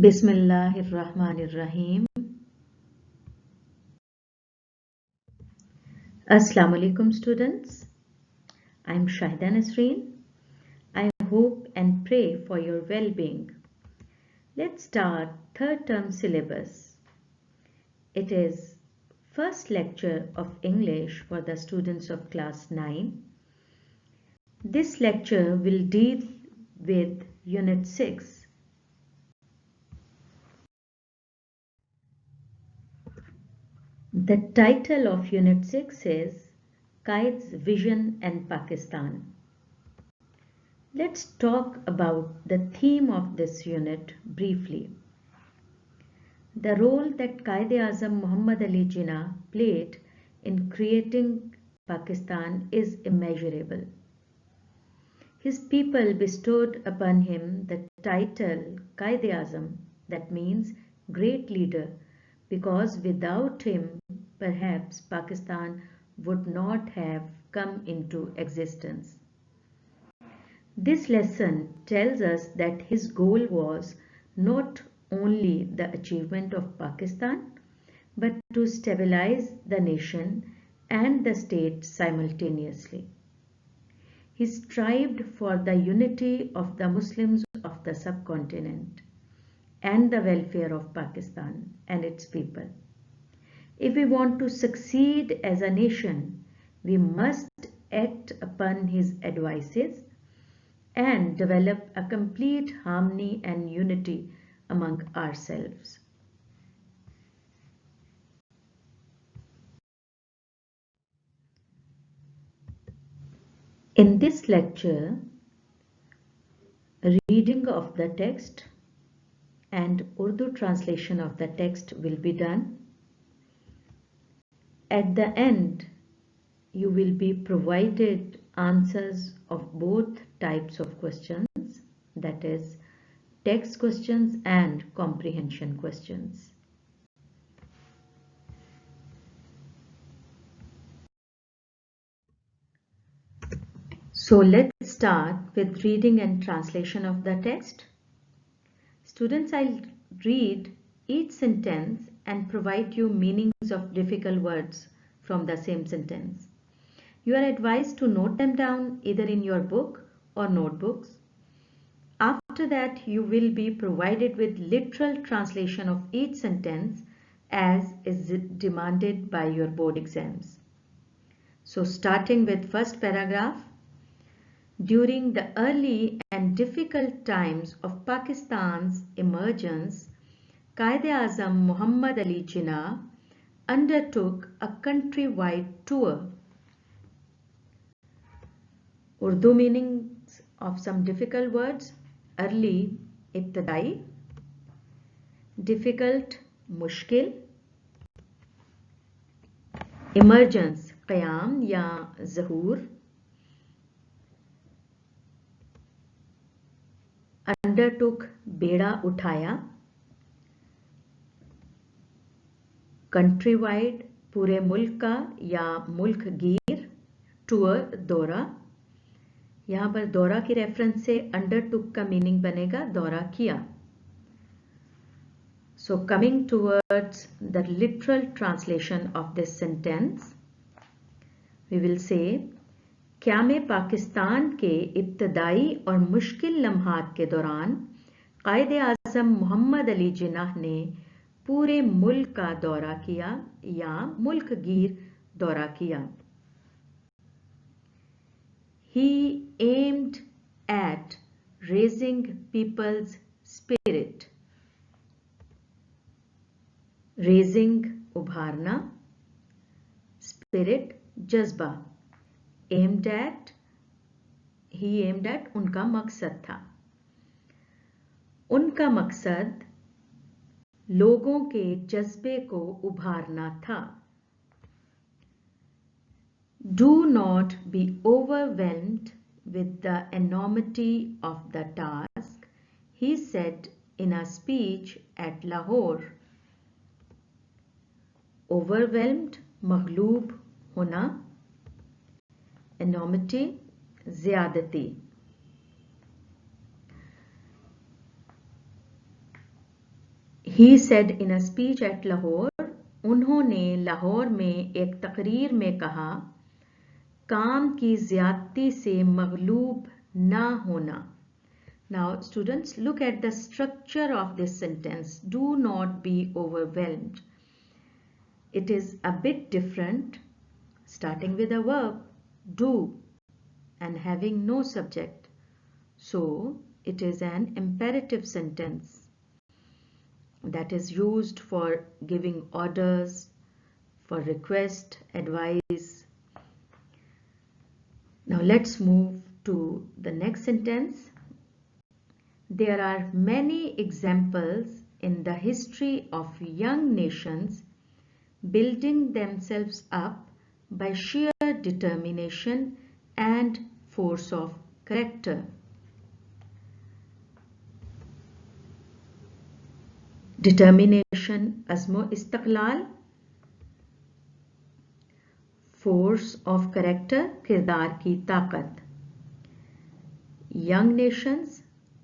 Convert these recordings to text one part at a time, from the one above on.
Bismillahirrahmanirrahim. Assalamu alaikum students. I am Shahida Nasreen. I hope and pray for your well-being. Let's start third term syllabus. It is first lecture of English for the students of class 9. This lecture will deal with Unit 6. The title of Unit 6 is Qaid's Vision and Pakistan. Let's talk about the theme of this unit briefly. The role that Quaid-e-Azam Muhammad Ali Jinnah played in creating Pakistan is immeasurable. His people bestowed upon him the title Quaid-e-Azam, that means great leader, because without him perhaps Pakistan would not have come into existence. This lesson tells us that his goal was not only the achievement of Pakistan, but to stabilize the nation and the state simultaneously. He strived for the unity of the Muslims of the subcontinent and the welfare of Pakistan and its people. If we want to succeed as a nation, we must act upon his advices and develop a complete harmony and unity among ourselves. In this lecture, a reading of the text and Urdu translation of the text will be done. At the end, you will be provided answers of both types of questions, that is, text questions and comprehension questions. So let's start with reading and translation of the text. Students, I'll read each sentence and provide you meanings of difficult words from the same sentence. You are advised to note them down either in your book or notebooks. After that, you will be provided with literal translation of each sentence as is demanded by your board exams. So starting with first paragraph. During the early and difficult times of Pakistan's emergence, Quaid-e-Azam Muhammad Ali Jinnah undertook a countrywide tour. Urdu meanings of some difficult words. Early, ibtidai. Difficult, mushkil. Emergence, qiyam ya zahur. Undertook, बेड़ा उठाया. Countrywide, पूरे मुल्क का या मुल्क गिर. Tour, दौरा. यहाँ पर दौरा की रेफरेंस से undertook का मीनिंग बनेगा दौरा किया. So coming towards the literal translation of this sentence, we will say, क़याम Pakistan के इब्तदाई और मुश्किल लम्हात के दौरान क़ायद-ए-आज़म मोहम्मद अली जिन्नाह ने पूरे मुल्क का दौरा किया या मुल्क गिर दौरा किया. He aimed at raising people's spirit. Raising उभारना, spirit जज्बा. Aimed at, he aimed at उनका मकसद था. उनका मकसद लोगों के जज्बे को उभारना था. Do not be overwhelmed with the enormity of the task, he said in a speech at Lahore. Overwhelmed, मगलूब होना. Enormity, ज़्यादती. He said in a speech at Lahore, उन्होंने लाहौर में एक तकरीर में कहा, काम की ज्यादती से मगलूब ना होना. Now students, look at the structure of this sentence. Do not be overwhelmed. It is a bit different, starting with a verb, do, and having no subject. So it is an imperative sentence that is used for giving orders, for request, advice. Now let's move to the next sentence. There are many examples in the history of young nations building themselves up by sheer determination and force of character. Determination, azmo istiqlal. Force of character, किरदार की ताकत. Young nations,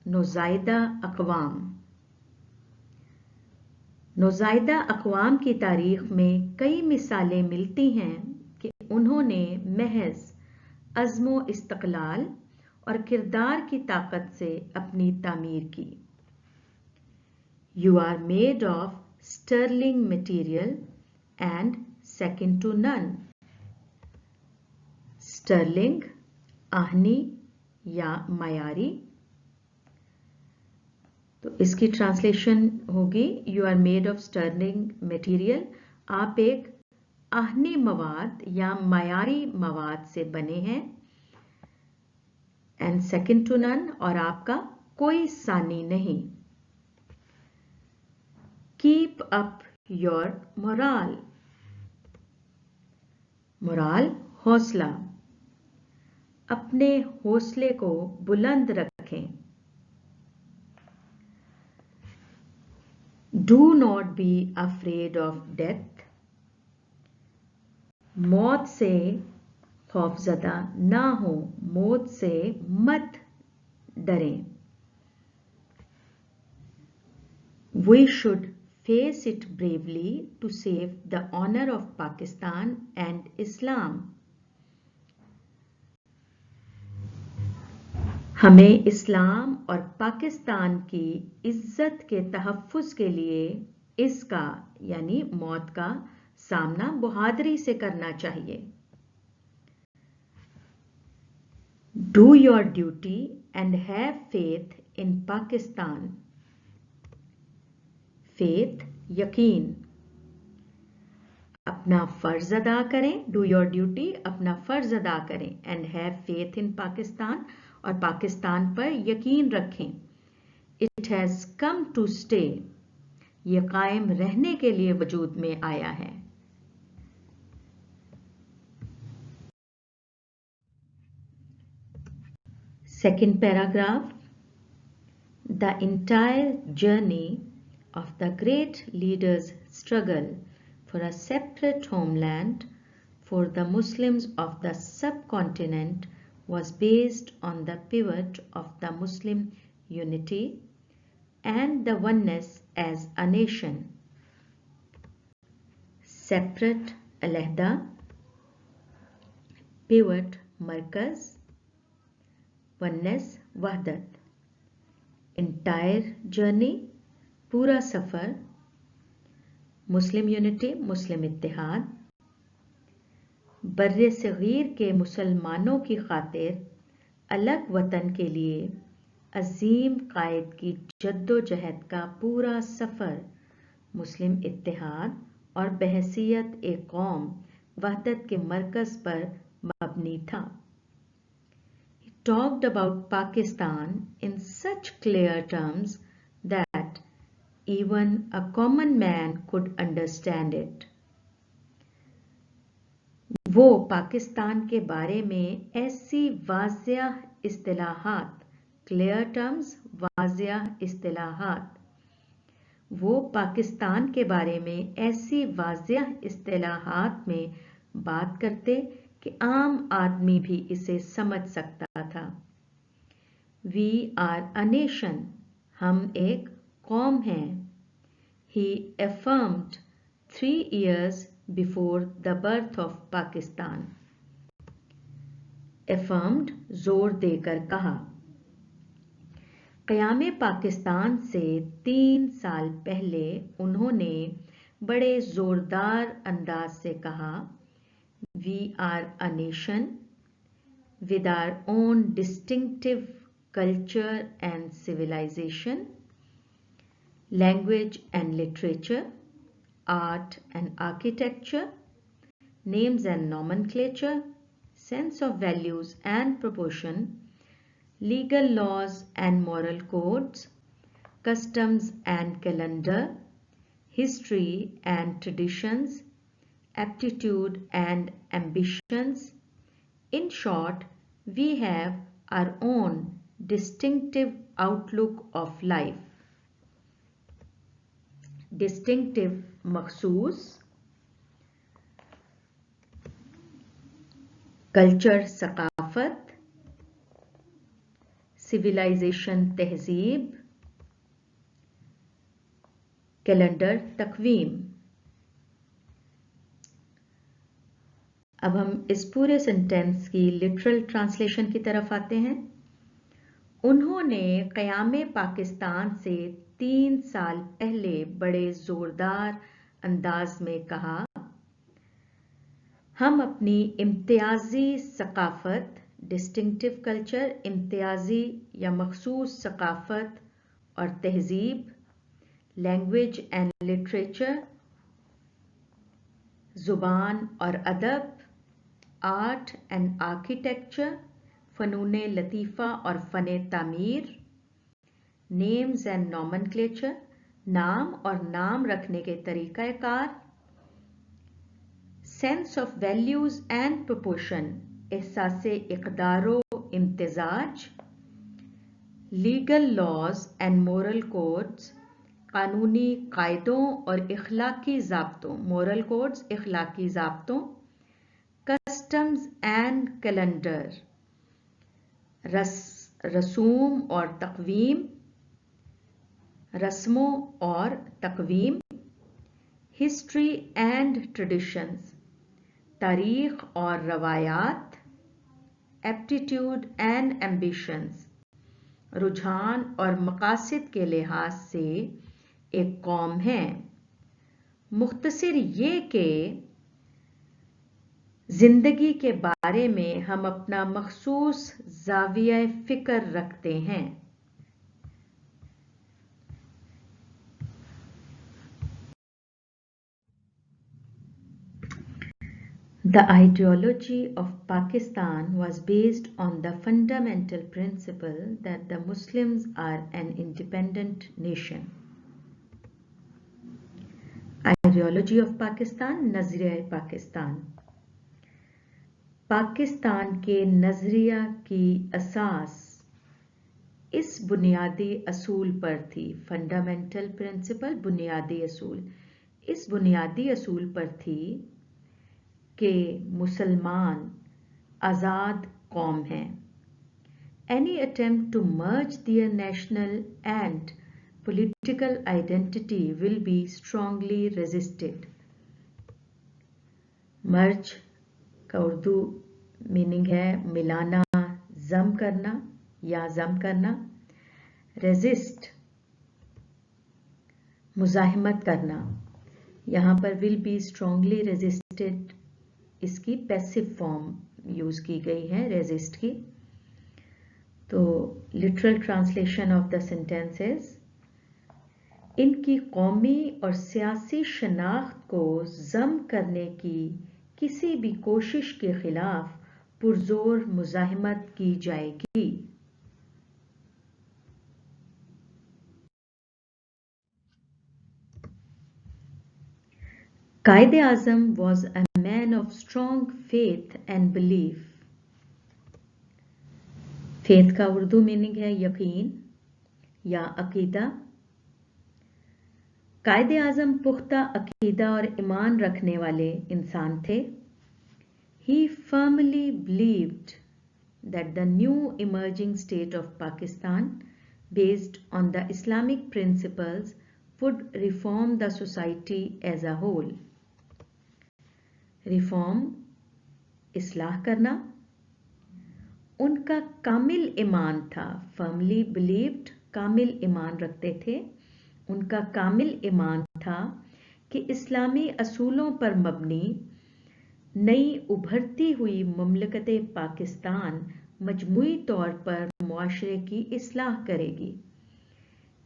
नौज़ायदा अक़वाम. नौज़ायदा अक़वाम की तारीख में कई मिसालें मिलती हैं कि उन्होंने महज अज़्मो इस्तक़लाल और किरदार की ताकत से अपनी तामीर की. You are made of sterling material and second to none. Sterling, आहनी या मायारी. तो इसकी ट्रांसलेशन होगी, You are made of sterling material. आप एक आहनी मवाद या मायारी मवाद से बने हैं. And second to none, और आपका कोई सानी नहीं. Keep up your morale. Morale, हौसला. अपने हौसले को बुलंद रखें. Do not be afraid of death. मौत से खौफजदा ना हो, मौत से मत डरें. We should face it bravely to save the honor of Pakistan and Islam. हमें इस्लाम और पाकिस्तान की इज्जत के तहफ़्फ़ुज़ के लिए इसका यानी मौत का सामना बहादुरी से करना चाहिए. Do your duty and have faith in Pakistan. Faith, यकीन. अपना फर्ज अदा करें. Do your duty, अपना फर्ज अदा करें. And have faith in Pakistan, और पाकिस्तान पर यकीन रखें. It has come to stay. ये कायम रहने के लिए वजूद में आया है. Second paragraph. The entire journey of the great leaders' struggle for a separate homeland for the Muslims of the subcontinent was based on the pivot of the Muslim unity and the oneness as a nation. Separate, अलहदा. Pivot, मरकज. Oneness, वहदत. Entire journey, पूरा सफ़र. Muslim unity, मुस्लिम इत्तेहाद. बर्रे सगीर के मुसलमानों की खातिर अलग वतन के लिए अजीम कायद की जद्दोजहद का पूरा सफ़र मुस्लिम इत्तेहाद और बहसीयत एक कौम वहदत के मरकज़ पर मबनी था. He talked about Pakistan in such clear terms that even a common man could understand it. वो पाकिस्तान के बारे में ऐसी वाज़िया इस्तिलाहात, क्लियर टर्म्स, वाज़िया इस्तिलाहात. वो पाकिस्तान के बारे में ऐसी वाज़िया इस्तिलाहात में बात करते कि आम आदमी भी इसे समझ सकता था. We are a nation. हम एक कौम हैं. he affirmed 3 years before the birth of Pakistan. Affirmed जोर देकर कहा। क़याम पाकिस्तान से 3 साल पहले उन्होंने बड़े ज़ोरदार अंदाज से कहा, We are a nation with our own distinctive culture and civilization, language and literature, art and architecture, names and nomenclature, sense of values and proportion, legal laws and moral codes, customs and calendar, history and traditions, aptitude and ambitions. In short, we have our own distinctive outlook of life. Distinctive मखसूस, culture सकाफत, civilisation तहजीब, calendar Taqweem. अब हम इस पूरे sentence की literal translation की तरफ आते हैं। उन्होंने क़याम पाकिस्तान से 3 साल पहले बड़े ज़ोरदार अंदाज में कहा, हम अपनी इम्तियाजी सकाफत, डिस्टिंक्टिव कल्चर, इम्तियाजी या मखसूस सकाफत और तहजीब, लैंग्वेज एंड लिटरेचर, ज़ुबान और अदब, आर्ट एंड आर्किटेक्चर, फ़नून लतीफ़ा और फ़न तामीर, नेम्स एंड नॉमनक्लेचर, नाम और नाम रखने के तरीक़ाकार, sense of values and proportion, एहसास इक़दारो इम्तिज़ाज, legal laws and moral codes, कानूनी कायदों और इखलाकी ज़ाब्तों, मोरल कोड्स इखलाकी ज़ाब्तों, कस्टम्स एंड कैलेंडर, रसूम और तकवीम, रस्मों और तकवीम, हिस्ट्री एंड ट्रेडिशंस, तारीख और रवायात, एप्टीट्यूड एंड एम्बिशंस, रुझान और मकासद के लिहाज से एक कौम है। मुख्तसर ये कि जिंदगी के बारे में हम अपना मखसूस ज़ाविया फ़िक्र रखते हैं। The ideology of Pakistan was based on the fundamental principle that the Muslims are an independent nation. Ideology of Pakistan, नज़रिया पाकिस्तान। पाकिस्तान के नज़रिया की असास इस बुनियादी असूल पर थी। फंडामेंटल प्रिंसिपल, बुनियादी असूल, इस बुनियादी असूल पर थी कि मुसलमान आज़ाद कौम हैं। Any attempt to merge their national and political identity will be strongly resisted. मर्ज का उर्दू मीनिंग है मिलाना, जम करना या जम करना। रेजिस्ट मुज़ाहिमत करना, यहाँ पर विल बी स्ट्रांगली रेजिस्टेड, इसकी पैसिव फॉर्म यूज की गई है रेजिस्ट की। तो literal translation of the sentences, इनकी कौमी और सियासी शनाख्त को जम करने की किसी भी कोशिश के खिलाफ पुरजोर मुज़ाहिमत की जाएगी। कायदे आज़म was a man of strong faith and belief. Faith का उर्दू मीनिंग है यकीन या अकीदा। कायदे आज़म पुख्ता अकीदा और ईमान रखने वाले इंसान थे। He firmly believed that the new emerging state of Pakistan, based on the Islamic principles, would reform the society as a whole. Reform, इस्लाह करना, उनका कामिल ईमान था, firmly believed, कामिल ईमान रखते थे, उनका कामिल ईमान था कि इस्लामी असूलों पर मबनी नई उभरती हुई मुमलकत पाकिस्तान मजमूई तौर पर मुआशरे की इस्लाह करेगी.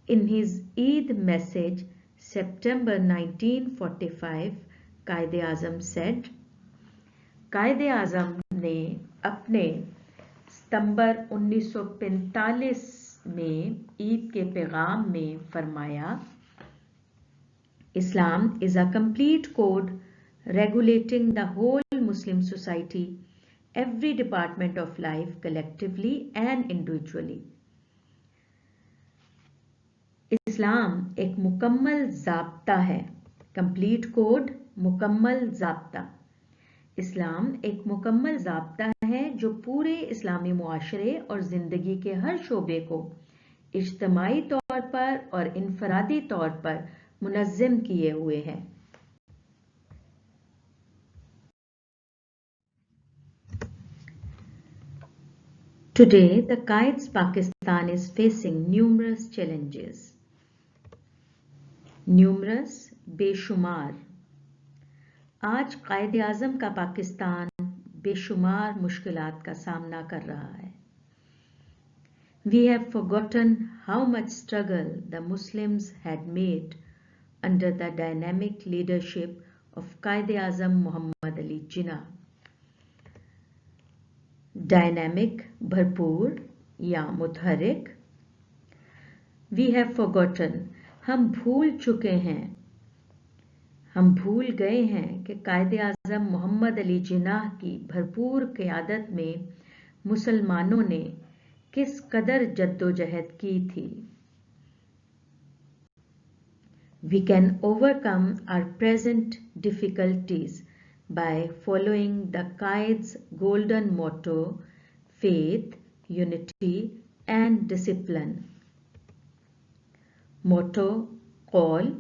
In his Eid message, September 1945, Quaid-e-Azam said, Quaid-e-Azam ने अपने सितंबर 1945 में ईद के पैगाम में फरमाया, Islam is a complete code regulating the whole Muslim society, every department of life collectively and individually. इस्लाम एक मुकम्मल ज़ाब्ता है. कंप्लीट कोड, मुकम्मल ज़ाब्ता. इस्लाम एक मुकम्मल ज़ाब्ता है जो पूरे इस्लामी मुआशरे और ज़िंदगी के हर शोबे को इज्तमाई तौर पर और इनफरादी तौर पर मुनज़्ज़म किए हुए है. Today, the Quds Pakistan is facing numerous challenges. Numerous, बेशुमार. आज कायद-ए-आज़म का पाकिस्तान बेशुमार मुश्किलात का सामना कर रहा है. We have forgotten how much struggle the Muslims had made under the dynamic leadership of Qaid-e-Azam Muhammad Ali Jinnah. Dynamic, भरपूर या मुतहरिक. We have forgotten, हम भूल चुके हैं, हम भूल गए हैं कि कायद-ए-आज़म मोहम्मद अली जिन्नाह की भरपूर क़यादत में मुसलमानों ने किस कदर जद्दोजहद की थी. We can overcome our present difficulties by following the Qaid's golden motto, faith, unity and discipline. Motto, Kaul.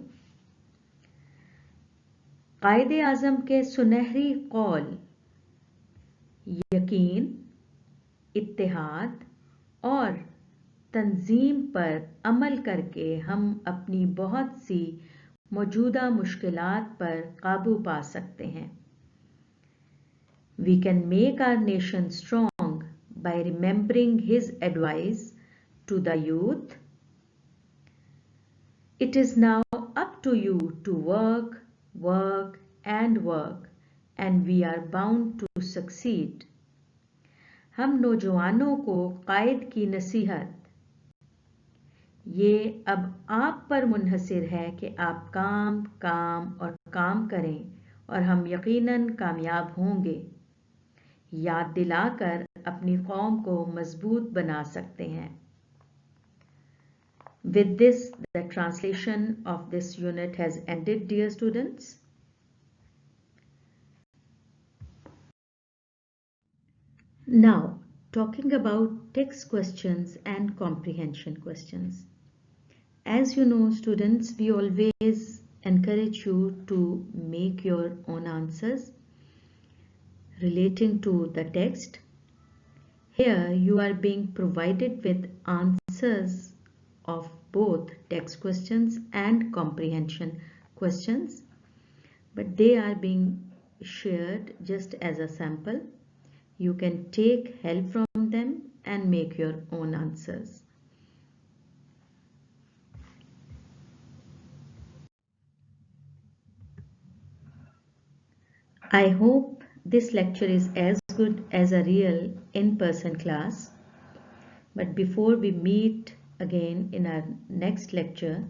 Quaid-e-Azam के सुनहरी कौल, यकीन, इत्तेहाद और तंजीम पर अमल करके हम अपनी बहुत सी मौजूदा मुश्किलात पर काबू पा सकते हैं. We can make our nation strong by remembering his advice to the youth. It is now up to you to work, work and work, and we are bound to succeed. हम नौजवानों को कायद की नसीहत, ये अब आप पर मुनहसिर है कि आप काम, काम और काम करें और हम यकीनन कामयाब होंगे, याद दिलाकर अपनी कौम को मजबूत बना सकते हैं. With this, the translation of this unit has ended, dear students. Now, talking about text questions and comprehension questions. As you know, students, we always encourage you to make your own answers relating to the text. Here you are being provided with answers of both text questions and comprehension questions, but they are being shared just as a sample. You can take help from them and make your own answers. I hope this lecture is as good as a real in-person class. But before we meet again in our next lecture,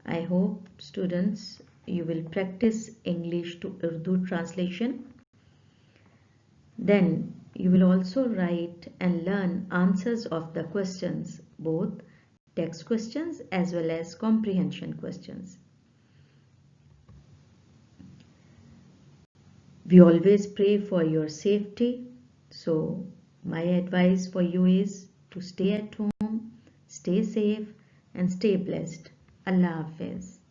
I hope students you will practice English to Urdu translation. Then you will also write and learn answers of the questions, both text questions as well as comprehension questions. We always pray for your safety, so my advice for you is to stay at home, stay safe and stay blessed. Allah Hafiz.